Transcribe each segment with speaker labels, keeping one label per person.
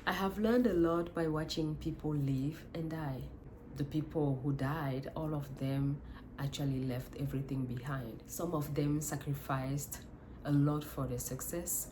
Speaker 1: I have learned a lot by watching people live and die. The people who died, all of them actually left everything behind. Some of them sacrificed a lot for their success.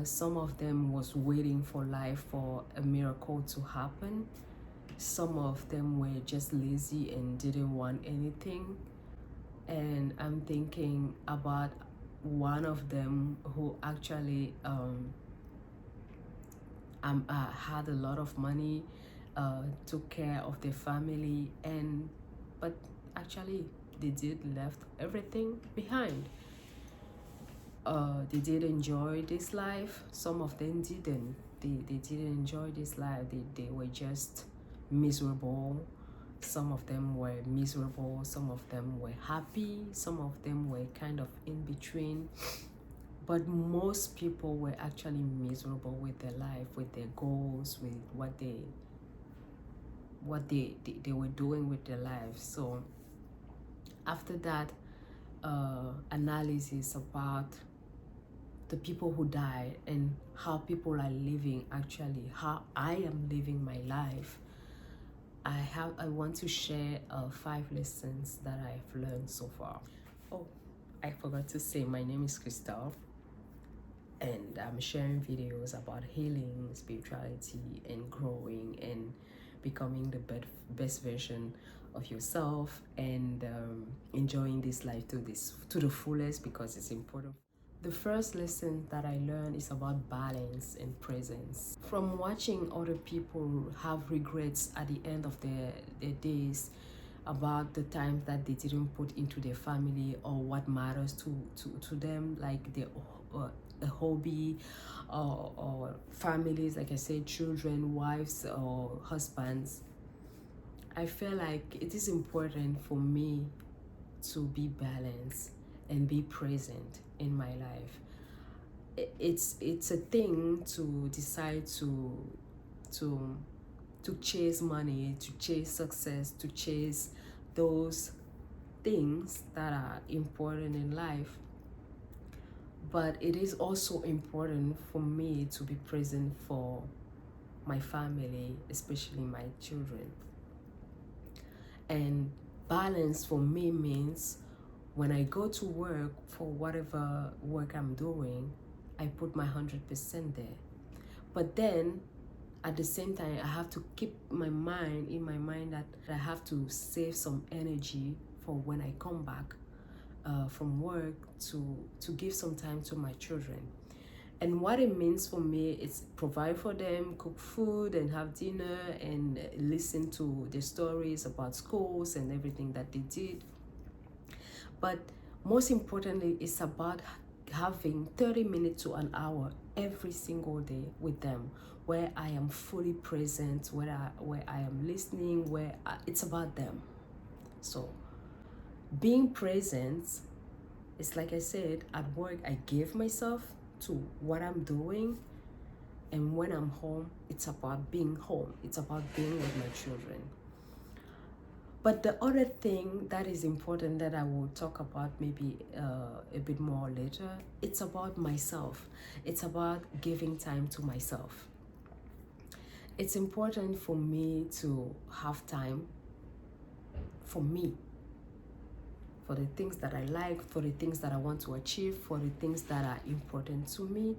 Speaker 1: Some of them was waiting for life for a miracle to happen. Some of them were just lazy and didn't want anything. And I'm thinking about one of them who actually had a lot of money, took care of their family, and but actually they did left everything behind. They did enjoy this life. Some of them didn't. They didn't enjoy this life. They were just miserable. Some of them were miserable. Some of them were happy. Some of them were kind of in between. But most people were actually miserable with their life, with their goals, with what they were doing with their lives. So after that analysis about the people who died and how people are living, actually how I am living my life, I want to share 5 lessons that I've learned so far. Oh, I forgot to say my name is Christophe, and I'm sharing videos about healing, spirituality, and growing and becoming the best version of yourself, and enjoying this life to the fullest, because it's important. The first lesson that I learned is about balance and presence. From watching other people have regrets at the end of their days about the time that they didn't put into their family or what matters to them, like their a hobby, or families, like I said, children, wives, or husbands. I feel like it is important for me to be balanced and be present in my life. It's a thing to decide to to chase money, to chase success, to chase those things that are important in life. But it is also important for me to be present for my family, especially my children. And balance for me means when I go to work, for whatever work I'm doing, I put my 100% there. But then at the same time, I have to keep in my mind that I have to save some energy for when I come back from work, to give some time to my children. And what it means for me is provide for them, cook food and have dinner, and listen to their stories about schools and everything that they did. But most importantly, it's about having 30 minutes to an hour every single day with them, where I am fully present, where I am listening, it's about them. So being present, it's like I said, at work I give myself to what I'm doing, and when I'm home, it's about being home. It's about being with my children. But the other thing that is important that I will talk about maybe a bit more later, it's about myself. It's about giving time to myself. It's important for me to have time for me, for the things that I like, for the things that I want to achieve, for the things that are important to me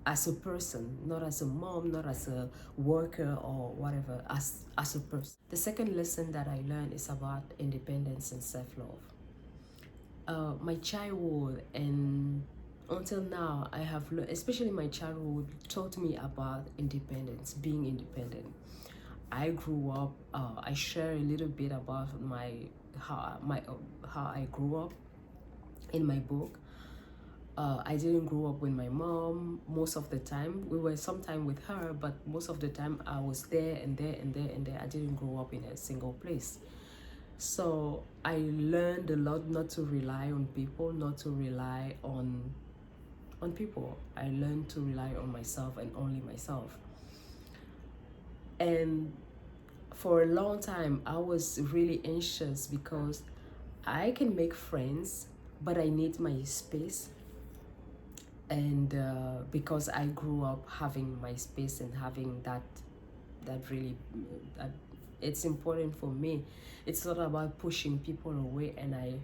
Speaker 1: as a person, not as a mom, not as a worker or whatever, as a person. The second lesson that I learned is about independence and self-love. My childhood and until now, I have learned, especially my childhood, taught me about independence, being independent. I grew up. I share a little bit about how I grew up in my book. I didn't grow up with my mom most of the time. We were sometime with her, but most of the time I was there and there and there and there. I didn't grow up in a single place. So I learned a lot not to rely on people, not to rely on people. I learned to rely on myself and only myself. And for a long time, I was really anxious because I can make friends, but I need my space. And because I grew up having my space and having that really that it's important for me. It's not about pushing people away, and I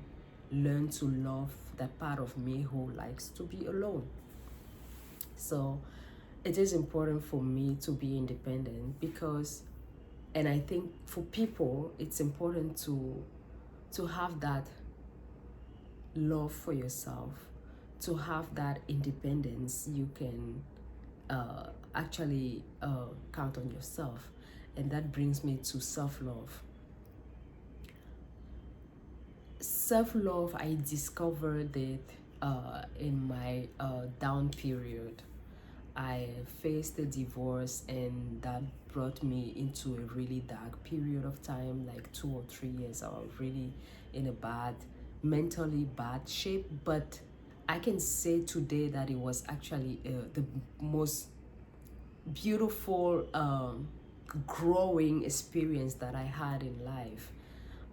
Speaker 1: learned to love that part of me who likes to be alone. So it is important for me to be independent, because, and I think for people it's important to have that love for yourself, to have that independence. You can actually count on yourself. And that brings me to self-love. Self-love, I discovered it in my down period. I faced a divorce, and that brought me into a really dark period of time, like 2 or 3 years. I was really in a mentally bad shape. But I can say today that it was actually the most beautiful growing experience that I had in life,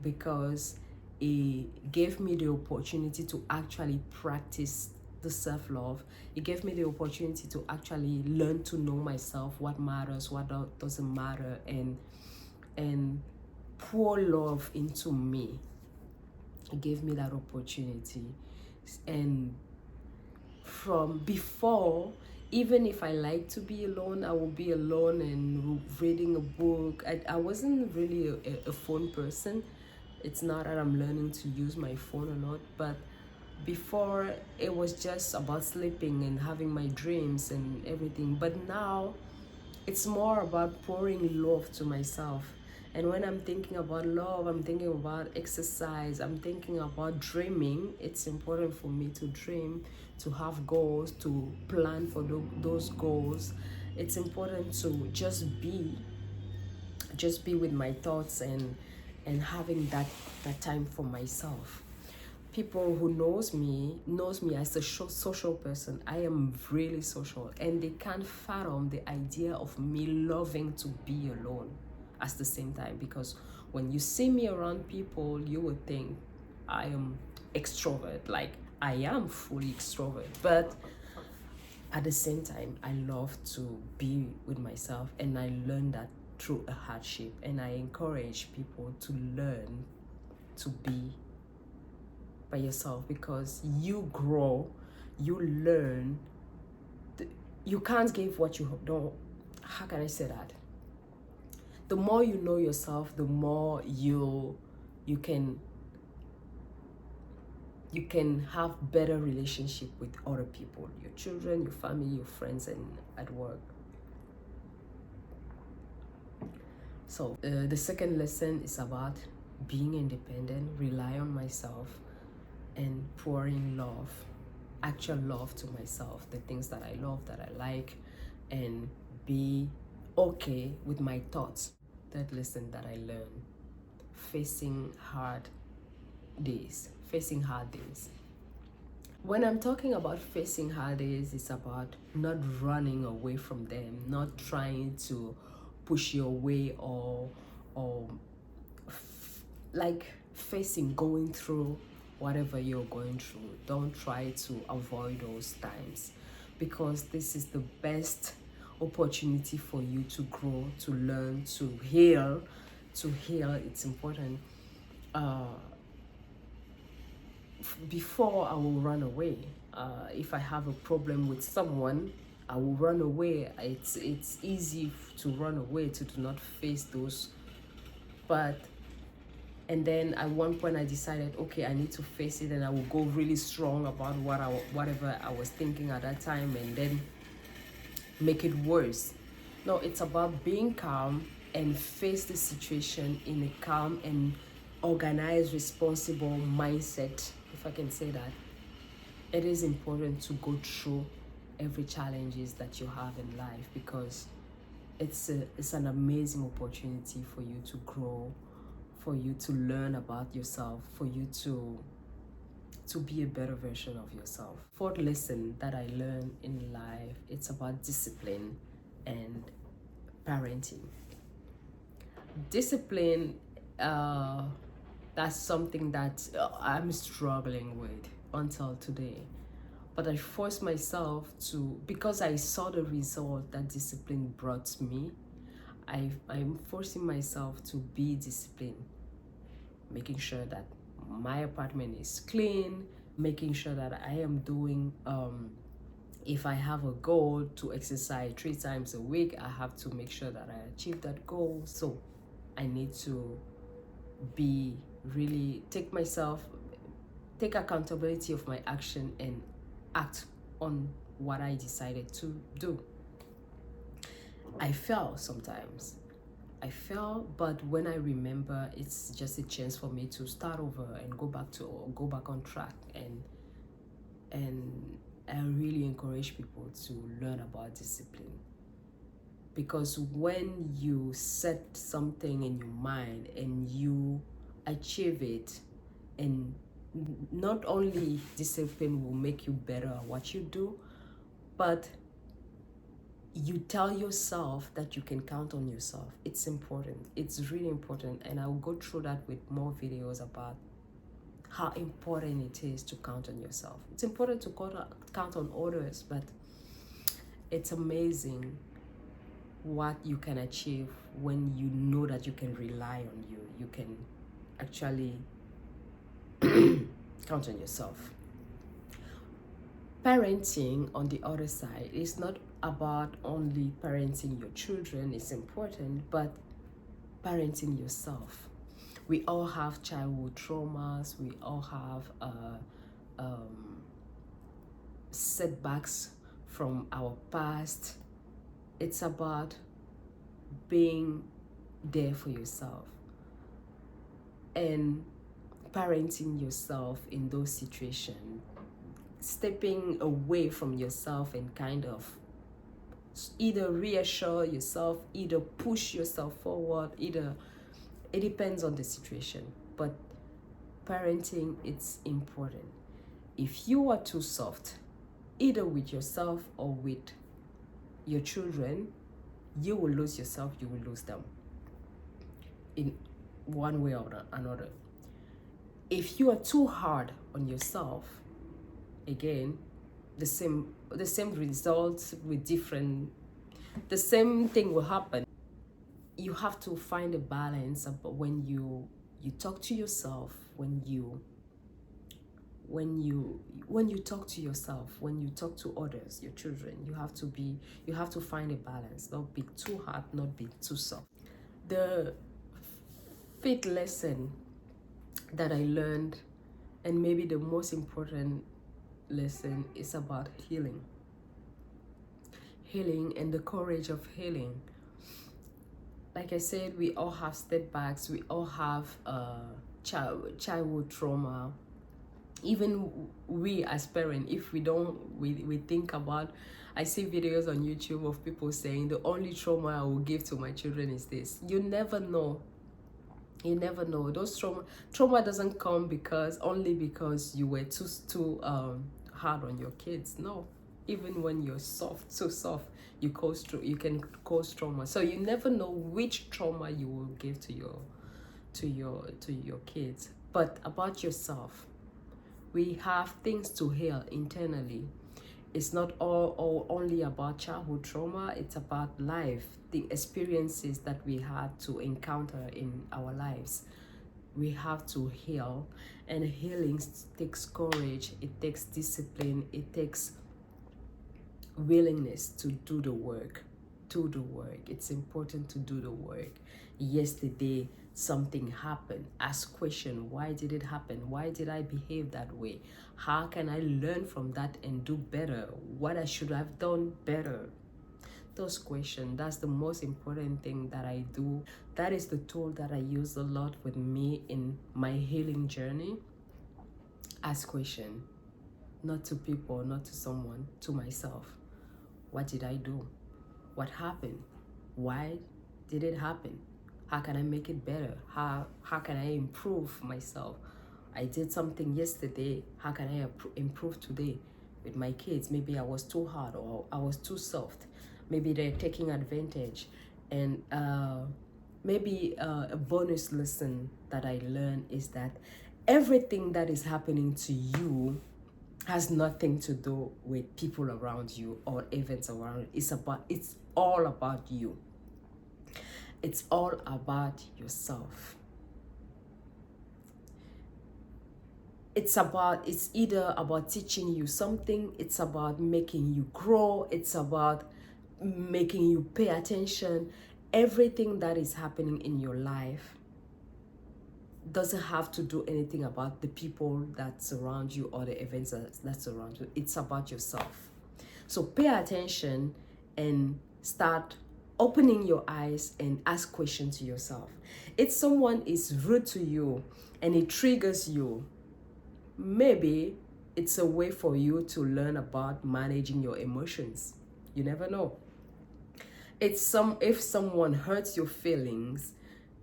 Speaker 1: because it gave me the opportunity to actually practice the self-love. It gave me the opportunity to actually learn to know myself, what matters, what doesn't matter, and pour love into me. It gave me that opportunity. And from before, even if I like to be alone, I will be alone and reading a book. I wasn't really a phone person. It's not that I'm learning to use my phone a lot, but before it was just about sleeping and having my dreams and everything. But now it's more about pouring love to myself. And when I'm thinking about love, I'm thinking about exercise, I'm thinking about dreaming. It's important for me to dream, to have goals, to plan for those goals. It's important to just be with my thoughts, and having that time for myself. People who knows me as a social person. I am really social, and they can't fathom the idea of me loving to be alone at the same time. Because when you see me around people, you would think I am extrovert. Like, I am fully extrovert, but at the same time, I love to be with myself, and I learned that through a hardship. And I encourage people to learn to be by yourself, because you grow, you learn. You can't give what you don't. How can I say that? The more you know yourself, the more you can have better relationship with other people, your children, your family, your friends, and at work. So the second lesson is about being independent, rely on myself, and pouring love, actual love to myself, the things that I love, that I like, and be okay with my thoughts. Third lesson that I learned: facing hard days. When I'm talking about facing hard days, it's about not running away from them, not trying to push your way, or like going through whatever you're going through. Don't try to avoid those times, because this is the best opportunity for you to grow, to learn, to heal. It's important. Before, I will run away. If I have a problem with someone, I will run away. It's easy to run away, to do not face those. But and then at one point I decided, okay, I need to face it, and I will go really strong about whatever I was thinking at that time, and then make it worse. No, it's about being calm and face the situation in a calm and organized, responsible mindset, if I can say that. It is important to go through every challenges that you have in life, because it's an amazing opportunity for you to grow, for you to learn about yourself, for you to be a better version of yourself. Fourth lesson that I learned in life, it's about discipline and parenting. Discipline, that's something that I'm struggling with until today. But I forced myself to, because I saw the result that discipline brought me, I'm forcing myself to be disciplined, making sure that my apartment is clean, making sure that I am doing, if I have a goal to exercise 3 times a week, I have to make sure that I achieve that goal. So I need to be really take accountability of my action and act on what I decided to do. I fail sometimes. But when I remember, it's just a chance for me to start over and go back on track. And I really encourage people to learn about discipline, because when you set something in your mind and you achieve it, and not only discipline will make you better at what you do, but you tell yourself that you can count on yourself. It's important. It's really important. And I'll go through that with more videos about how important it is to count on yourself. It's important to count on others, but it's amazing what you can achieve when you know that you can rely on you. You can actually count on yourself. Parenting, on the other side, is not about only parenting your children. It's important, but parenting yourself. We all have childhood traumas. We all have setbacks from our past. It's about being there for yourself and parenting yourself in those situations, stepping away from yourself and kind of either reassure yourself, either push yourself forward, either, it depends on the situation. But parenting, it's important. If you are too soft, either with yourself or with your children, you will lose yourself, you will lose them in one way or another. If you are too hard on yourself, again, the same results with different, the same thing will happen. You have to find a balance about when you talk to yourself, when you talk to yourself, when you talk to others, your children, you have to find a balance. Not be too hard, not be too soft. The fifth lesson that I learned, and maybe the most important lesson, is about healing and the courage of healing. Like I said, we all have setbacks, we all have childhood trauma. Even we as parents, if we don't, we think about, I see videos on YouTube of people saying the only trauma I will give to my children is this. You never know. You never know. Those trauma doesn't come only because you were too hard on your kids. No, even when you're so soft, you can cause trauma. So you never know which trauma you will give to your kids. But about yourself, we have things to heal internally. It's not all only about childhood trauma. It's about life, the experiences that we had to encounter in our lives. We have to heal, and healing takes courage, it takes discipline, it takes willingness to do the work. It's important to do the work. Yesterday something happened. Ask question, why did it happen? Why did I behave that way? How can I learn from that and do better? What I should have done better? Those questions, that's the most important thing that I do. That is the tool that I use a lot with me in my healing journey. Ask question, not to people, not to someone, to myself. What did I do? What happened? Why did it happen? How can I make it better? How can I improve myself? I did something yesterday. How can I improve today with my kids? Maybe I was too hard, or I was too soft. Maybe they're taking advantage. And maybe a bonus lesson that I learned is that everything that is happening to you has nothing to do with people around you or events around you. It's all about you. It's all about yourself. It's either about teaching you something, it's about making you grow, it's about making you pay attention. Everything that is happening in your life doesn't have to do anything about the people that surround you or the events that surround you. It's about yourself. So pay attention and start opening your eyes and ask questions to yourself. If someone is rude to you and it triggers you, maybe it's a way for you to learn about managing your emotions. You never know. If someone hurts your feelings,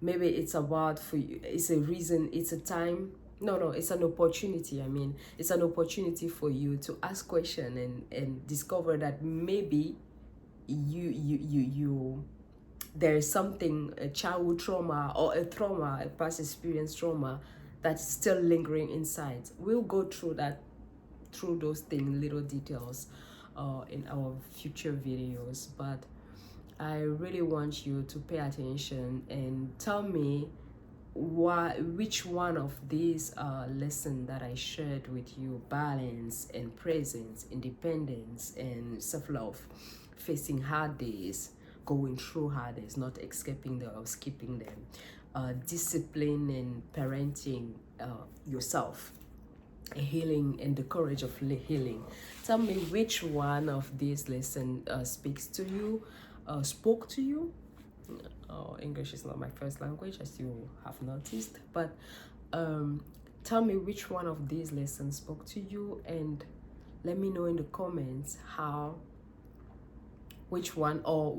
Speaker 1: maybe it's about for you, it's a reason, it's a time, no, it's an opportunity. I mean, it's an opportunity for you to ask question and discover that maybe you there is something, a childhood trauma or a past experience trauma that's still lingering inside. We'll go through those things, little details in our future videos, but I really want you to pay attention and tell me which one of these lessons that I shared with you, balance and presence, independence and self-love, facing hard days, going through hard days, not escaping them or skipping them, discipline and parenting yourself, healing and the courage of healing. Tell me which one of these lessons speaks to you, spoke to you. English is not my first language, as you have noticed, but tell me which one of these lessons spoke to you, and let me know in the comments which one or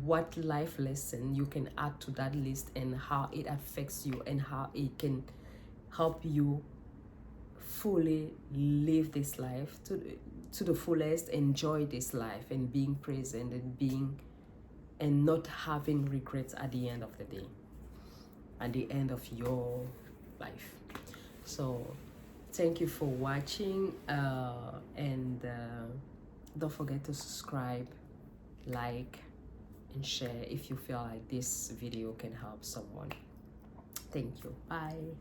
Speaker 1: what life lesson you can add to that list and how it affects you and how it can help you fully live this life to the fullest, enjoy this life and being present and not having regrets at the end of the day, at the end of your life. So thank you for watching, and don't forget to subscribe, like and share if you feel like this video can help someone. Thank you. Bye.